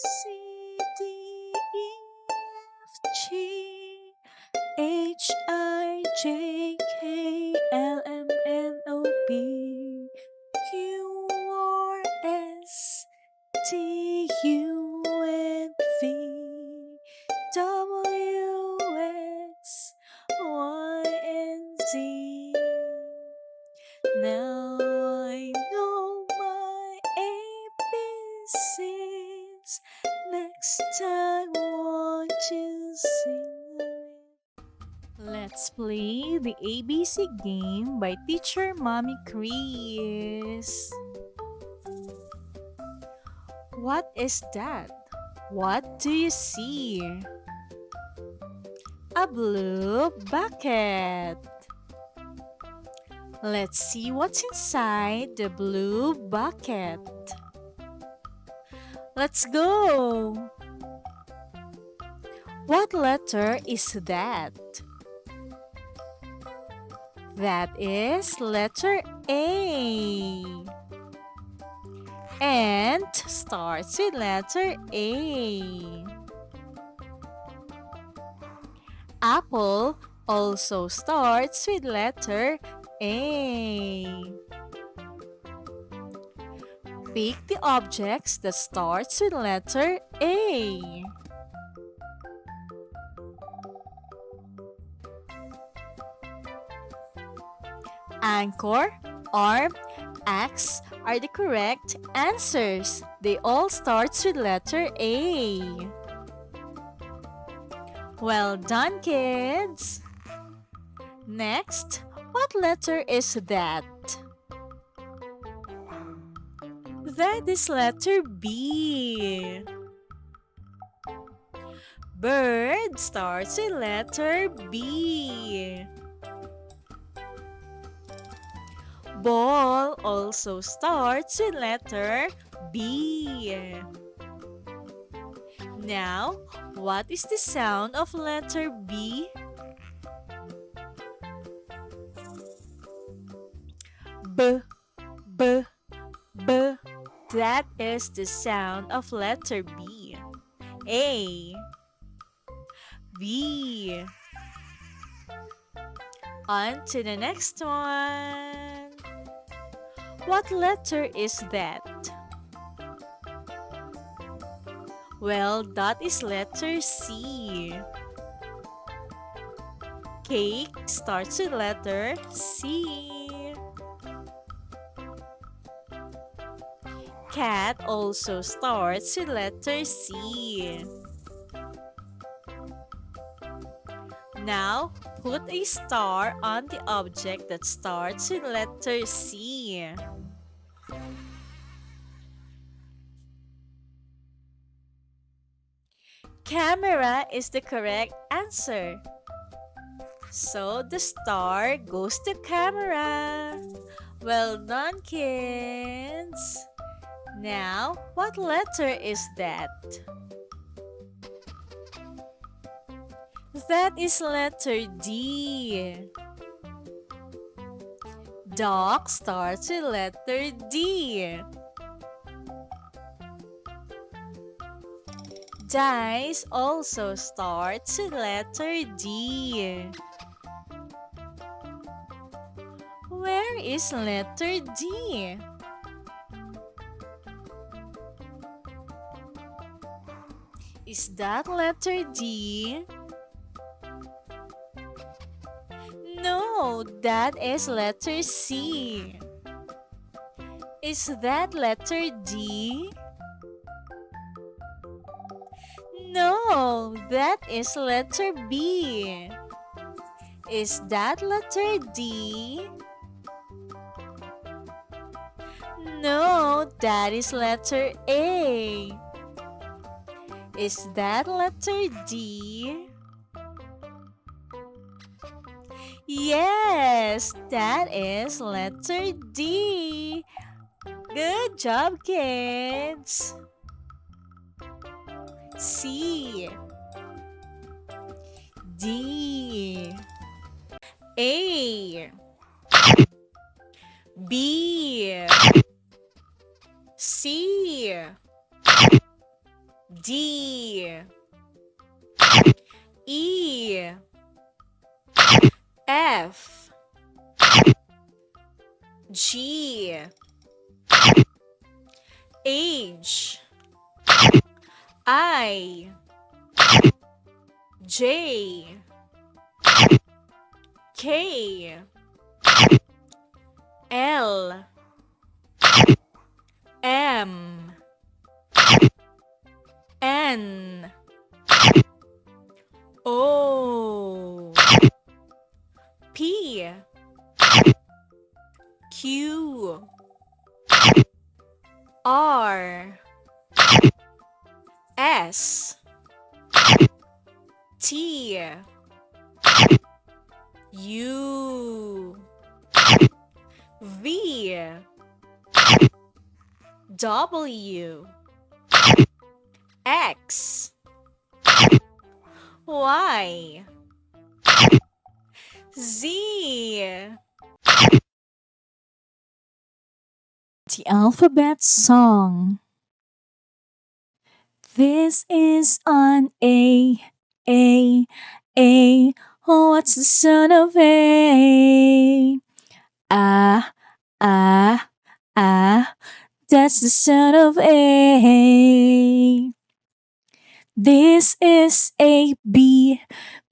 C, D, E, F, G, H, I, J, K, L, M, N, O, P, Q, R, S, T, U, and V, W, X, Y, and Z. Now I know my ABCs. Next time, won't you sing it? Let's play the ABC game by Teacher Mommy Chris. What is that? What do you see? A blue bucket. Let's see what's inside the blue bucket. Let's go! What letter is that? That is letter A. Ant starts with letter A. Apple also starts with letter A. Pick the objects that starts with letter A. Anchor, arm, axe are the correct answers. They all start with letter A. Well done, kids! Next, what letter is that? That is letter B. Bird starts with letter B. Ball also starts with letter B. Now, what is the sound of letter B? B, B, B. That is the sound of letter B. A, B. On to the next one. What letter is that? Well, that is letter C. Cake starts with letter C. Cat also starts with letter C. Now, put a star on the object that starts with letter C. Camera is the correct answer. So, the star goes to camera. Well done, kids! Now, what letter is that? That is letter D. Dog starts with letter D. Dice also starts with letter D. Where is letter D? Is that letter D? No, that is letter C. Is that letter D? No, that is letter B. Is that letter D? No, that is letter A. Is that letter D? Yes, that is letter D. Good job, kids. C, D, A, B, C, D, E, F, G, H, I, J, K, L, M, N, O, P, Q, R, S, T, U, V, W, X, Y, Z. The alphabet song. This is an A, A, A. Oh, what's the sound of A? Ah, ah, ah. That's the sound of A. This is a B,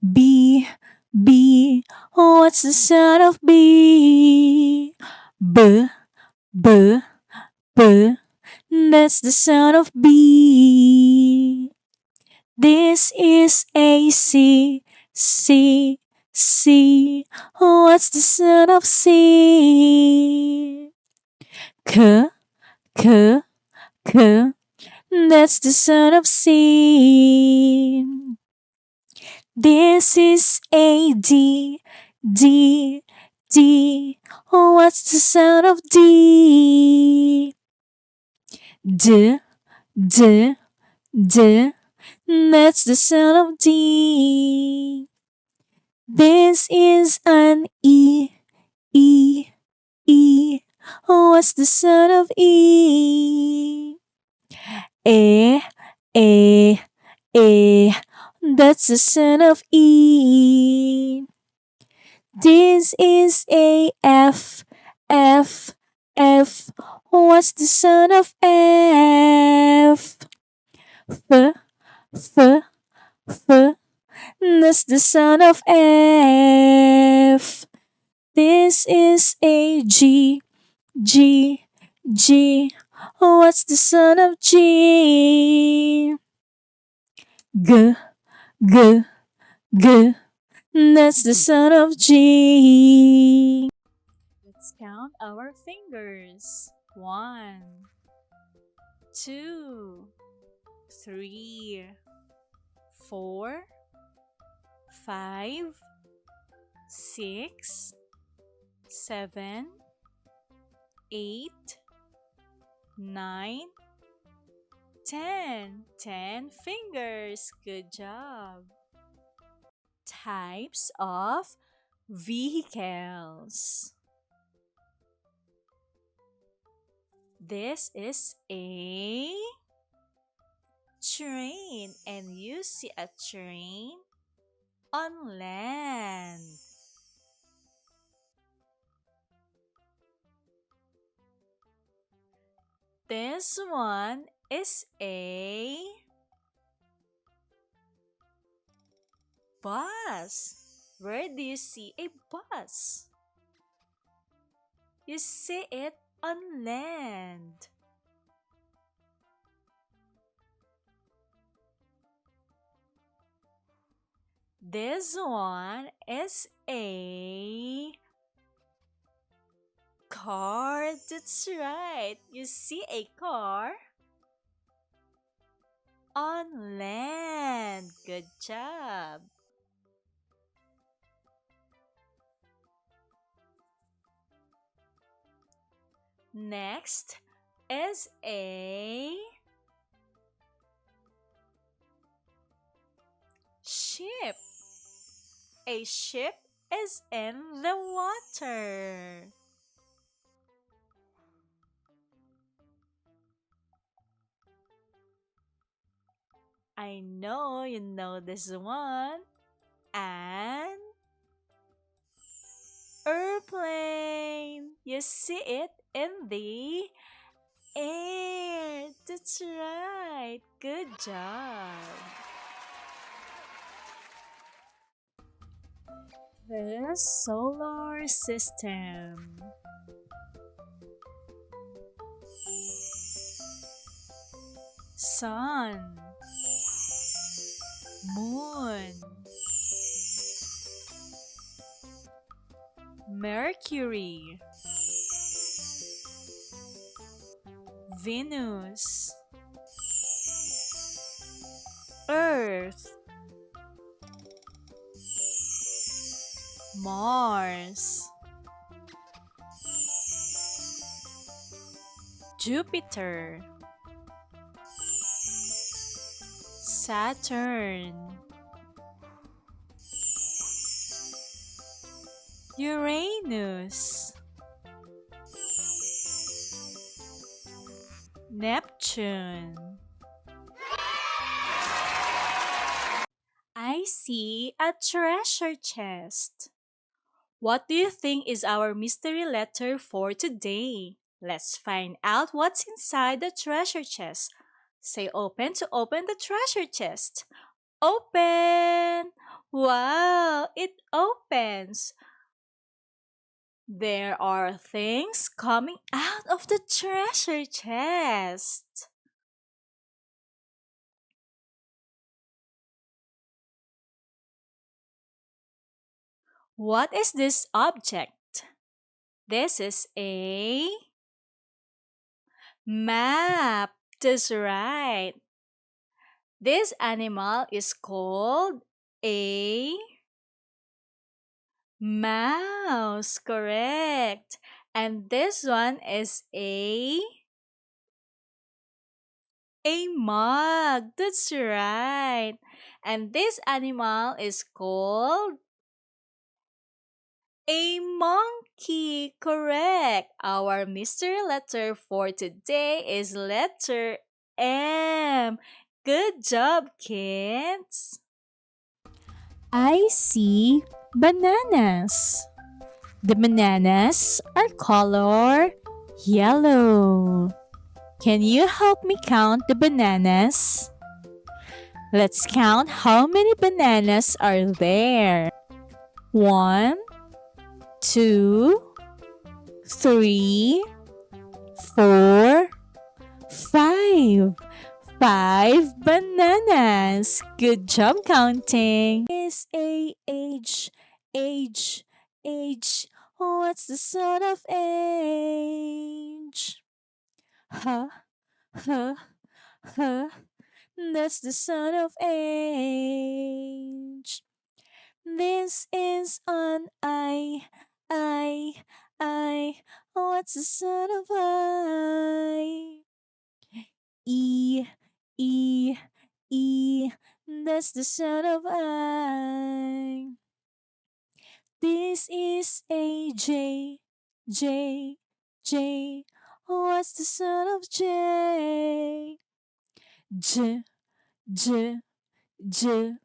B, B. Oh, what's the sound of B? B, B, B. That's the sound of B. This is a C, C, C. Oh, what's the sound of C? K, K, K. That's the sound of C. This is a D, D, D. Oh, what's the sound of D? D, D, D. That's the sound of D. This is an E, E, E. Oh, what's the sound of E? A, A, A. That's the sound of E. This is a F, F, F. What's the sound of F? F, F, F. That's the sound of F. This is a G, G, G. What's the sound of G? G, G, G. That's the sound of G. Let's count our fingers. 1, 2, 3, 4, 5, 6, 7, 8, 9, 10. 10 fingers. Good job. Types of vehicles. This is a train, and you see a train on land. This one is a bus. Where do you see a bus? You see it on land. This one is a car. That's right. You see a car on land. Good job. Next is a ship. A ship is in the water. I know you know this one. And airplane. You see it in the air. That's right. Good job. The solar system. Sun, moon, Mercury, Venus, Earth, Mars, Jupiter, Saturn, Uranus, Neptune. I see a treasure chest. What do you think is our mystery letter for today? Let's find out what's inside the treasure chest. Say open to open the treasure chest. Open! Wow, it opens. There are things coming out of the treasure chest. What is this object? This is a map. That's right. This animal is called a mouse. Correct. And this one is a mug. That's right. And this animal is called a monkey. Correct. Our mystery letter for today is letter M. Good job, kids. I see bananas. The bananas are color yellow. Can you help me count the bananas? Let's count how many bananas are there. One, two, three, four, five. Five bananas. Good job counting. Is a age, age. What's the sort of age? Huh, huh, huh. That's the sort of age. This is an I. What's the sort of I? E, E, E. That's the sound of I. This is a J, J, J. What's the sound of J? J, J, J.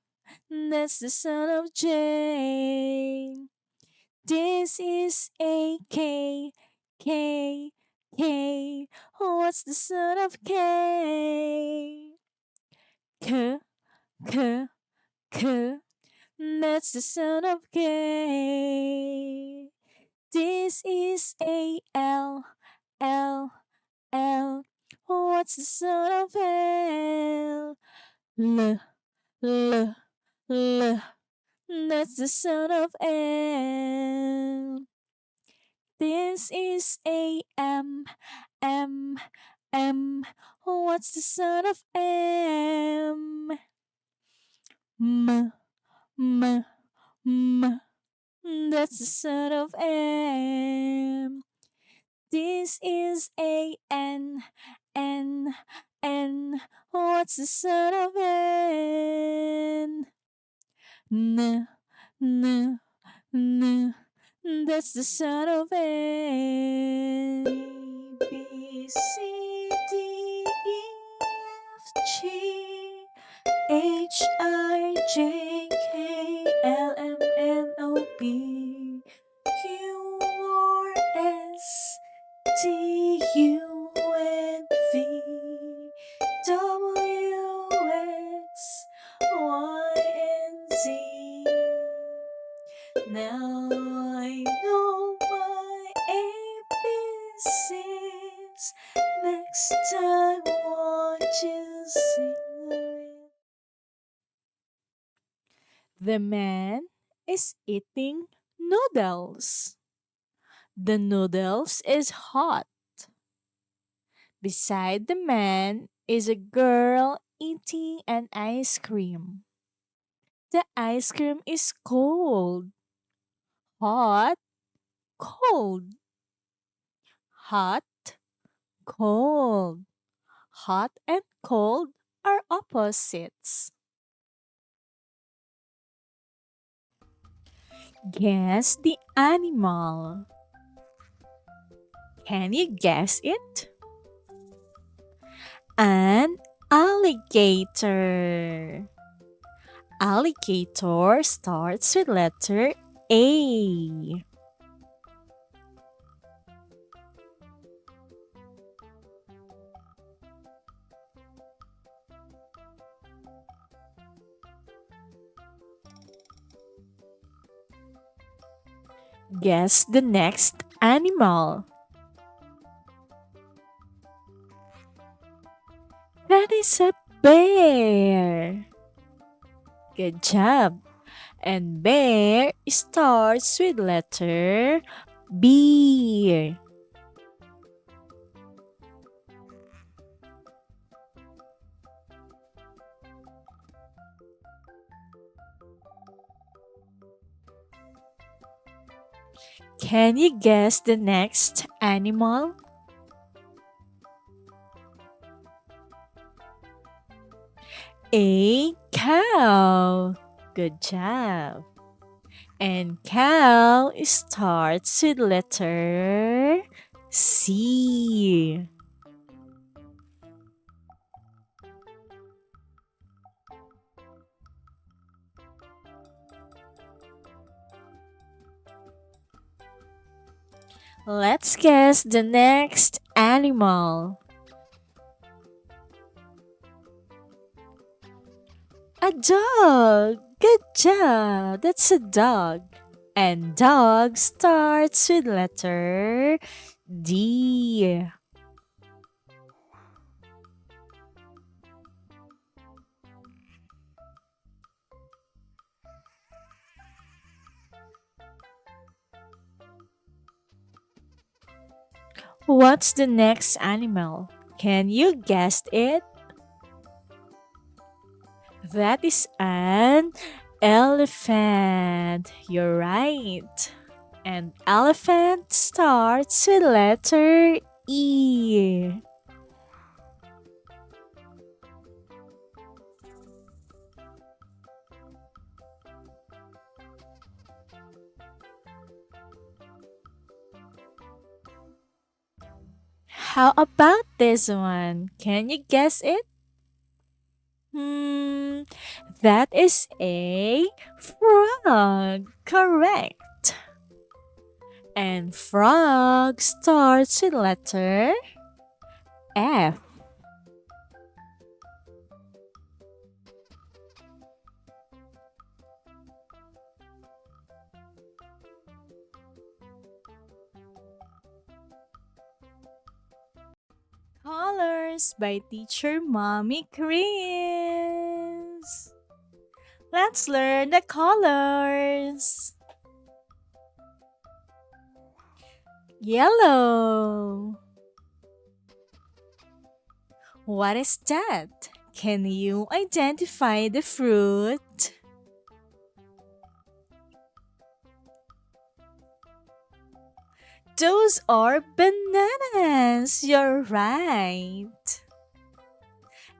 That's the sound of J. This is a K, K, K. What's the sound of K? K, K, K. That's the sound of K. This is a L, L, L. What's the sound of L? L, L, L. That's the sound of L. This is a M, M, M. What's the sound of M? M, M, M. That's the sound of M. This is a N, N, N. What's the sound of N? N, N, N. That's the sound of N. A, B, C, D, E, F, G, HIJKLMNOP QRSTUV WXYZ. Now I know my ABCs. Next time, won't you sing it? The man is eating noodles. The noodles is hot. Beside the man is a girl eating an ice cream. The ice cream is cold. Hot, cold. Hot, cold. Hot and cold are opposites. Guess the animal. Can you guess it? An alligator. Alligator starts with letter A. Guess the next animal. That is a bear. Good job. And bear starts with letter B. Can you guess the next animal? A cow. Good job. And cow starts with letter C. Let's guess the next animal. A dog. Good job. That's a dog. And dog starts with letter D. What's the next animal? Can you guess it? That is an elephant. You're right. And elephant starts with letter E. How about this one? Can you guess it? Hmm, that is a frog. Correct. And frog starts with letter F. Colors by teacher Mommy Chris. Let's learn the colors. Yellow. What is that? Can you identify the fruit? Those are bananas. You're right.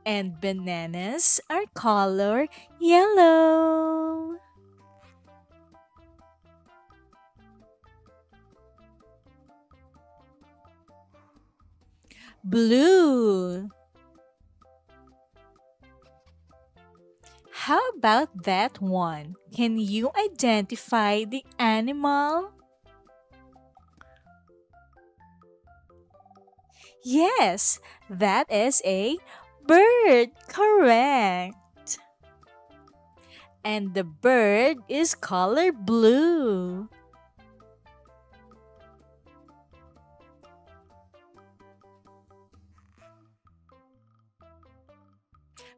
And bananas are color yellow. Blue. How about that one? Can you identify the animal? Yes, that is a bird. Correct. And the bird is color blue.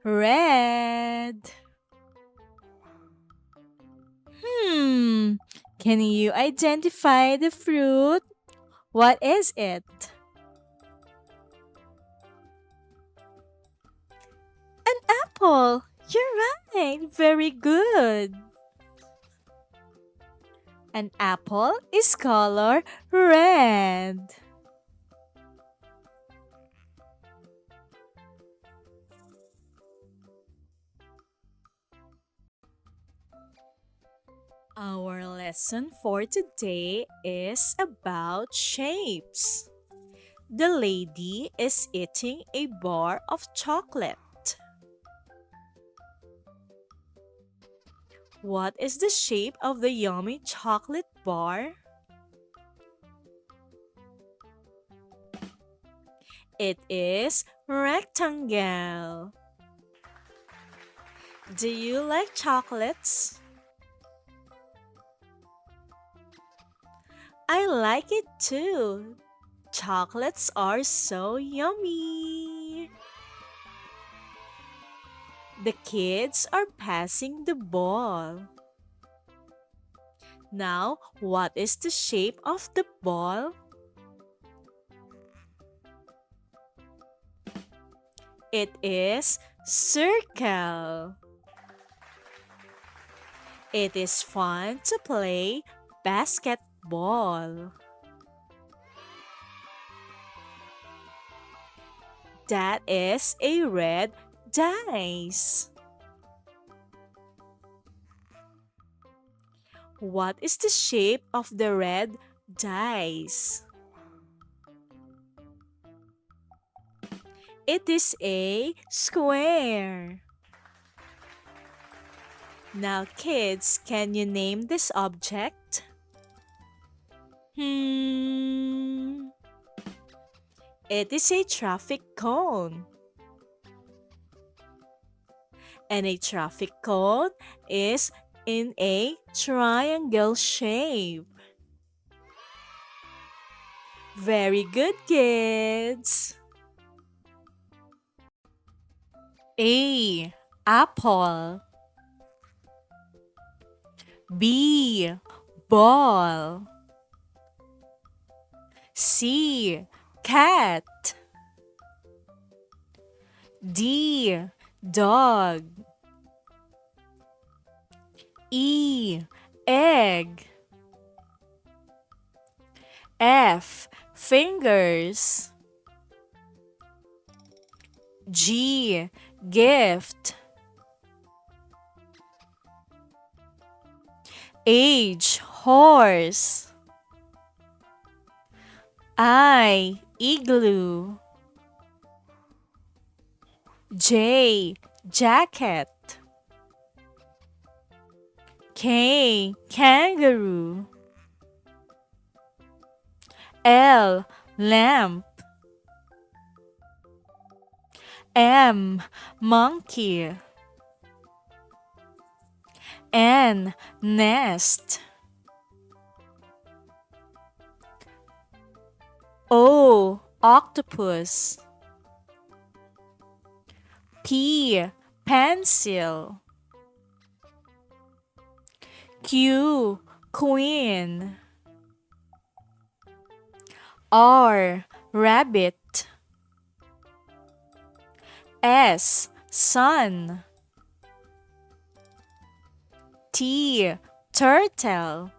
Red. Hmm. Can you identify the fruit? What is it? An apple. You're right. Very good. An apple is color red. Our lesson for today is about shapes. The lady is eating a bar of chocolate. What is the shape of the yummy chocolate bar? It is rectangle. Do you like chocolates? I like it too. Chocolates are so yummy. The kids are passing the ball. Now, what is the shape of the ball? It is circle. It is fun to play basketball. That is a red dice. What is the shape of the red dice? It is a square. Now, kids, can you name this object? Hmm. It is a traffic cone. And a traffic cone is in a triangle shape. Very good, kids. A. Apple. B. Ball. C. Cat. D. Dog. E. Egg. F. Fingers. G. Gift. H. Horse. I. Igloo. J. Jacket. K. Kangaroo. L. Lamp. M. Monkey. N. Nest. O. Octopus. P. Pencil. Q. Queen. R. Rabbit. S. Sun. T. Turtle.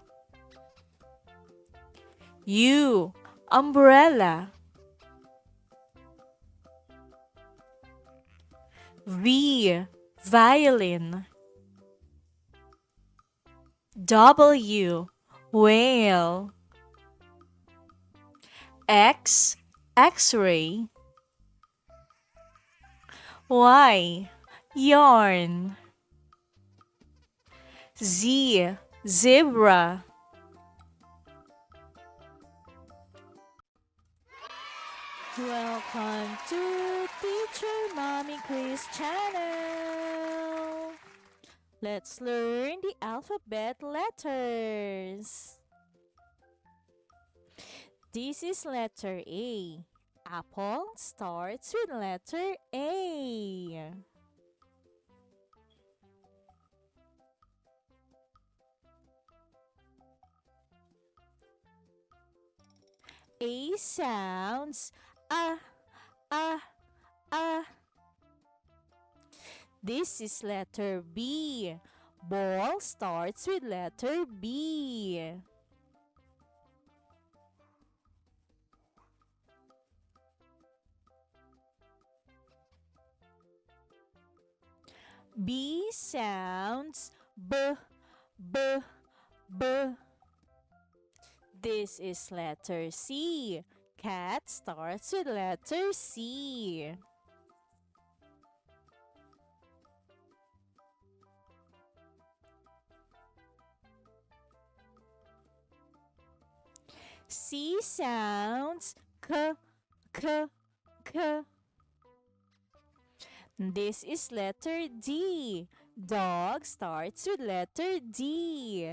U. Umbrella. V. Violin. W. Whale. X. X-ray. Y. Yarn. Z. Zebra. Welcome to Teacher Mommy Quiz channel. Let's learn the alphabet letters. This is letter A. Apple starts with letter A. A sounds ah, ah. This is letter B. Ball starts with letter B. B sounds b, b. This is letter C. Cat starts with letter C. C sounds k, k, k. This is letter D. Dog starts with letter D.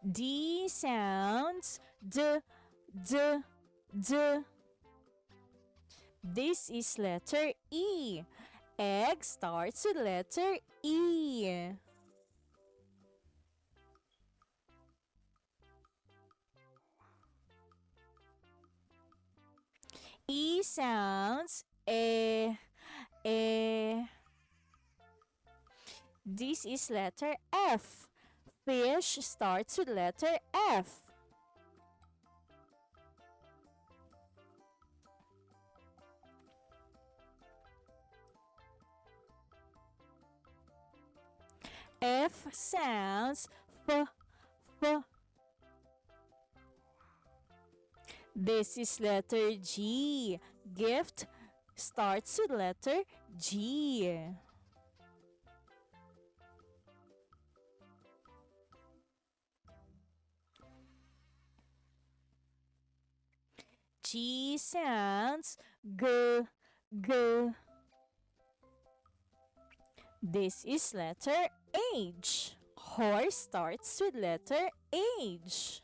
D sounds d, d, d. This is letter E. Egg starts with letter E. E sounds eh. This is letter F. Fish starts with letter F. F sounds f, f. This is letter G. Gift starts with letter G. G sounds g, g. This is letter H. Horse starts with letter H.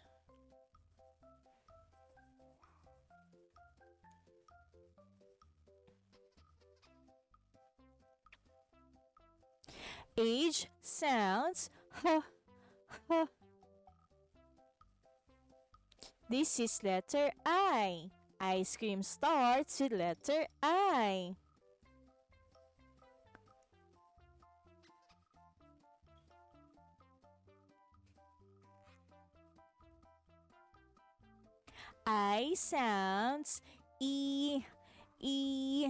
H sounds h, h. This is letter I. Ice cream starts with letter I. I sounds E, E.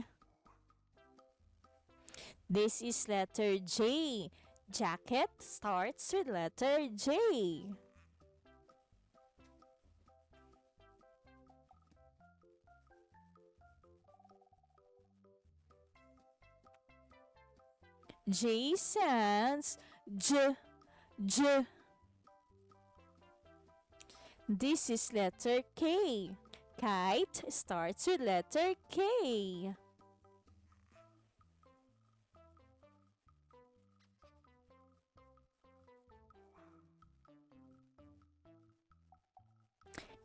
This is letter J. Jacket starts with letter J. J sounds J, J. This is letter K. Kite starts with letter K.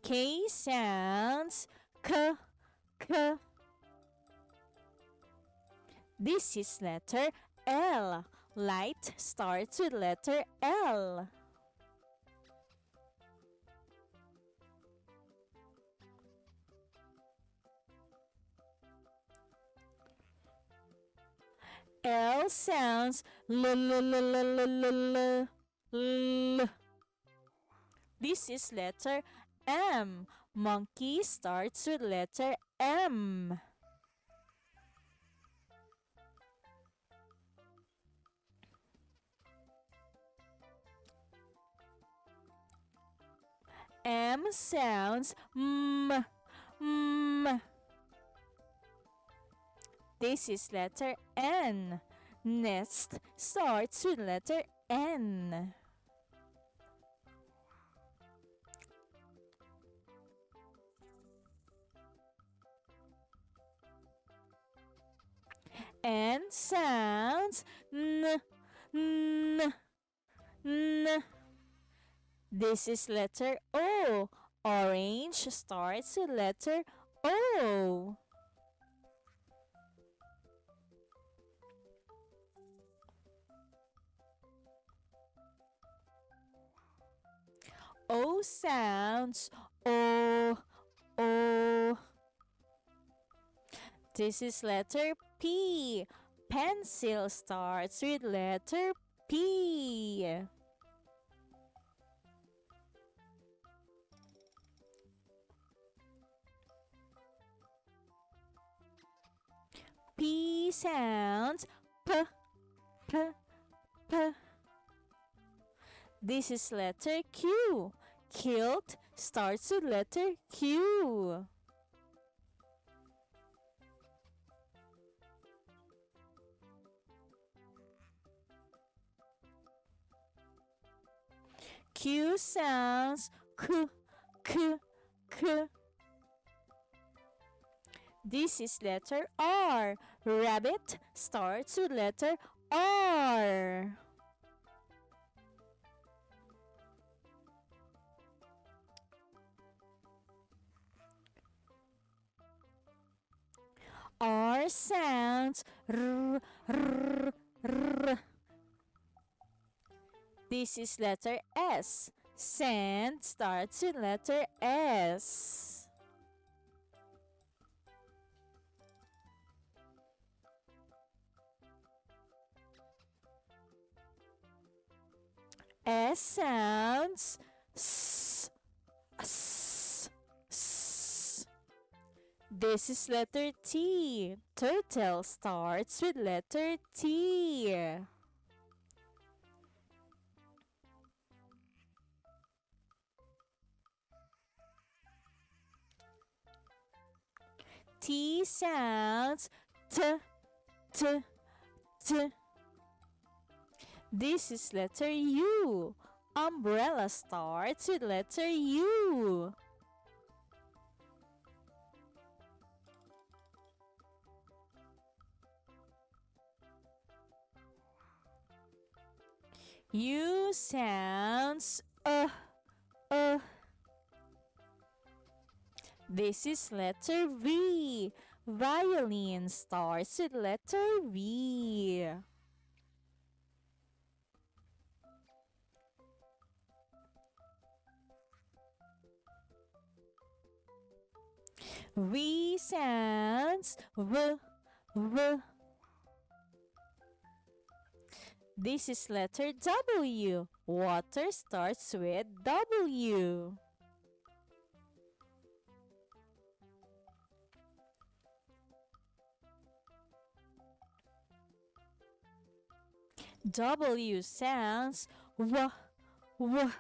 K sounds K, K. This is letter L. Light starts with letter L. L sounds l, l, l, l, l, l, l, l. This is letter M. Monkey starts with letter M. M sounds m, Mm. This is letter N. Nest starts with letter N. N sounds N, N, N. This is letter O. Orange starts with letter O. O sounds O, O. This is letter P. Pencil starts with letter P. P sounds P, P, P. This is letter Q. Kilt starts with letter Q. Q sounds K, K, K. This is letter R. Rabbit starts with letter R. R sounds R, R, R. This is letter S. Sand starts with letter S. S sounds S, S, S. This is letter T. Turtle starts with letter T. T sounds T, T, T. This is letter U. Umbrella starts with letter U. U sounds This is letter V. Violin starts with letter V. V sounds V, V. This is letter W. Water starts with W. W sounds W, W.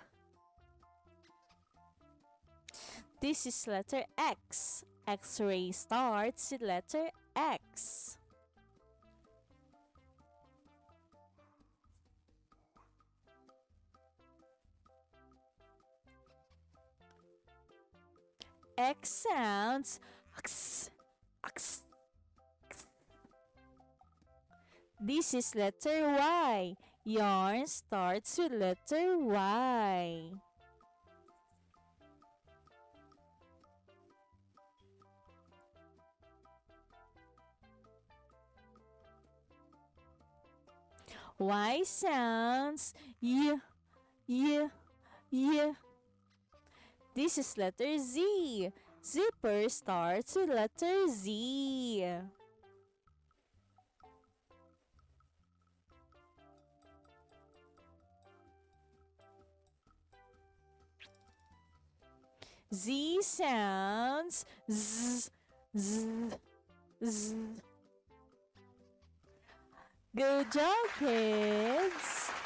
This is letter X. X-ray starts with letter X. X sounds X, X, X. This is letter Y. Yarn starts with letter Y. Y sounds Y, Y, Y. This is letter Z. Zipper starts with letter Z. Z sounds Z, Z, Z. Good job, kids!